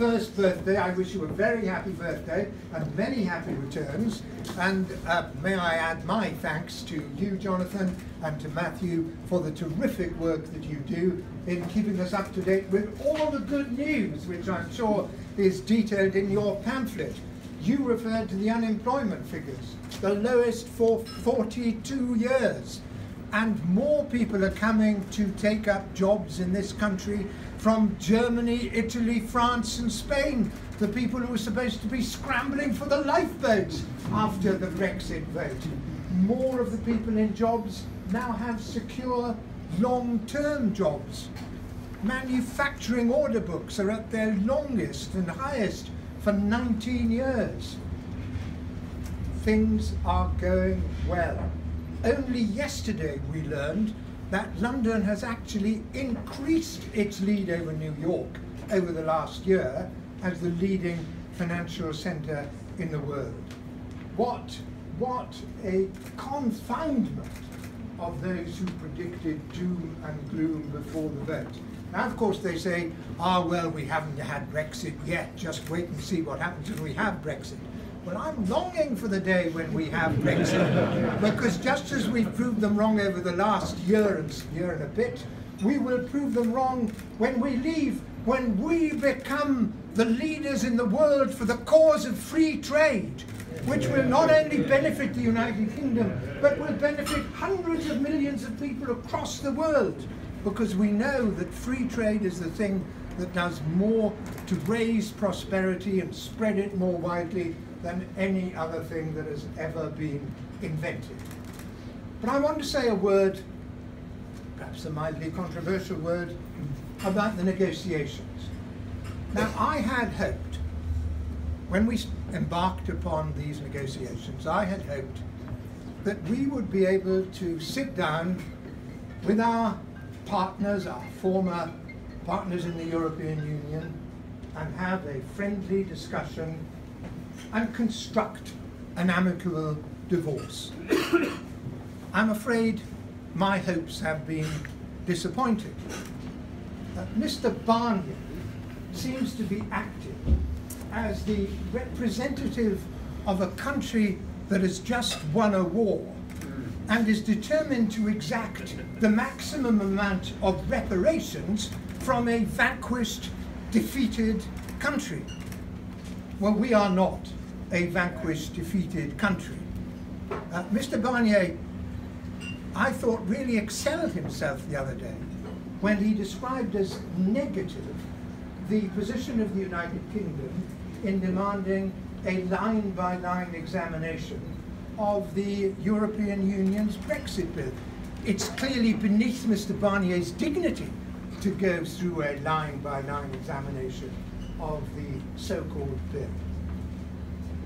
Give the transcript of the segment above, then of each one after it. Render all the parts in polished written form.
51st birthday. I wish you a very happy birthday and many happy returns. And may I add my thanks to you, Jonathan, and to Matthew for the terrific work that you do in keeping us up to date with all the good news, which I'm sure is detailed in your pamphlet. You referred to the unemployment figures, the lowest for 42 years. And more people are coming to take up jobs in this country from Germany, Italy, France and Spain, the people who were supposed to be scrambling for the lifeboats after the Brexit vote. More of the people in jobs now have secure long-term jobs. Manufacturing order books are at their longest and highest for 19 years. Things are going well. Only yesterday we learned that London has actually increased its lead over New York over the last year as the leading financial centre in the world. What a confoundment of those who predicted doom and gloom before the vote. Now, of course, they say, well, we haven't had Brexit yet, just wait and see what happens when we have Brexit. Well, I'm longing for the day when we have Brexit, because just as we've proved them wrong over the last year and a bit, we will prove them wrong when we leave, when we become the leaders in the world for the cause of free trade, which will not only benefit the United Kingdom, but will benefit hundreds of millions of people across the world, because we know that free trade is the thing that does more to raise prosperity and spread it more widely than any other thing that has ever been invented. But I want to say a word, perhaps a mildly controversial word, about the negotiations. Now, I had hoped, when we embarked upon these negotiations, I had hoped that we would be able to sit down with our partners, our former partners in the European Union, and have a friendly discussion and construct an amicable divorce. I'm afraid my hopes have been disappointed. Mr. Barnier seems to be acting as the representative of a country that has just won a war and is determined to exact the maximum amount of reparations from a vanquished, defeated country. Well, we are not a vanquished, defeated country. Mr. Barnier, I thought, really excelled himself the other day when he described as negative the position of the United Kingdom in demanding a line-by-line examination of the European Union's Brexit bill. It's clearly beneath Mr. Barnier's dignity to go through a line-by-line examination of the so-called bill.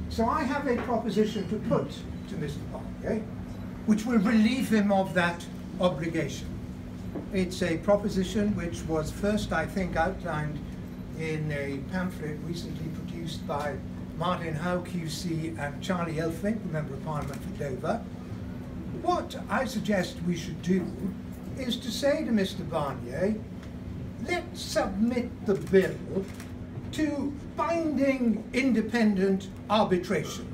So I have a proposition to put to Mr. Barnier, which will relieve him of that obligation. It's a proposition which was first, I think, outlined in a pamphlet recently produced by Martin Howe QC and Charlie Elphink, the Member of Parliament for Dover. What I suggest we should do is to say to Mr. Barnier, let's submit the bill to binding independent arbitration.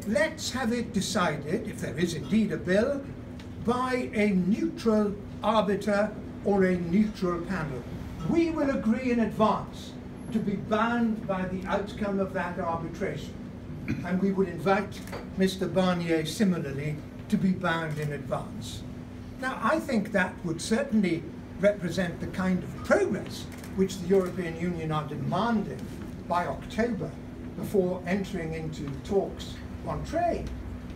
Let's have it decided, if there is indeed a bill, by a neutral arbiter or a neutral panel. We will agree in advance to be bound by the outcome of that arbitration, and we would invite Mr. Barnier similarly to be bound in advance. Now, I think that would certainly represent the kind of progress which the European Union are demanding by October before entering into talks on trade,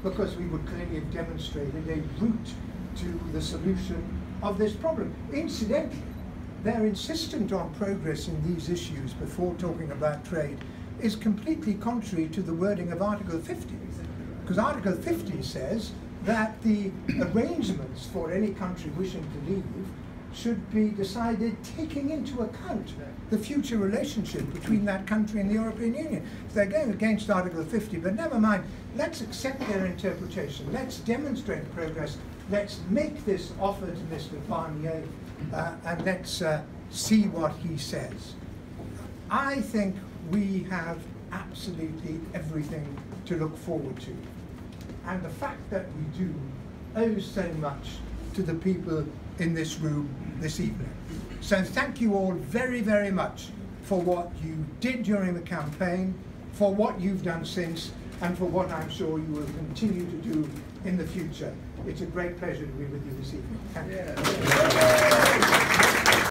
because we would clearly have demonstrated a route to the solution of this problem. Incidentally, their insistence on progress in these issues before talking about trade is completely contrary to the wording of Article 50, because Article 50 says that the arrangements for any country wishing to leave should be decided taking into account the future relationship between that country and the European Union. So they're going against Article 50, but never mind. Let's accept their interpretation. Let's demonstrate progress. Let's make this offer to Mr. Barnier, and let's see what he says. I think we have absolutely everything to look forward to. And the fact that we do owes so much to the people in this room this evening. So thank you all very, very much for what you did during the campaign, for what you've done since, and for what I'm sure you will continue to do in the future. It's a great pleasure to be with you this evening. Thank you.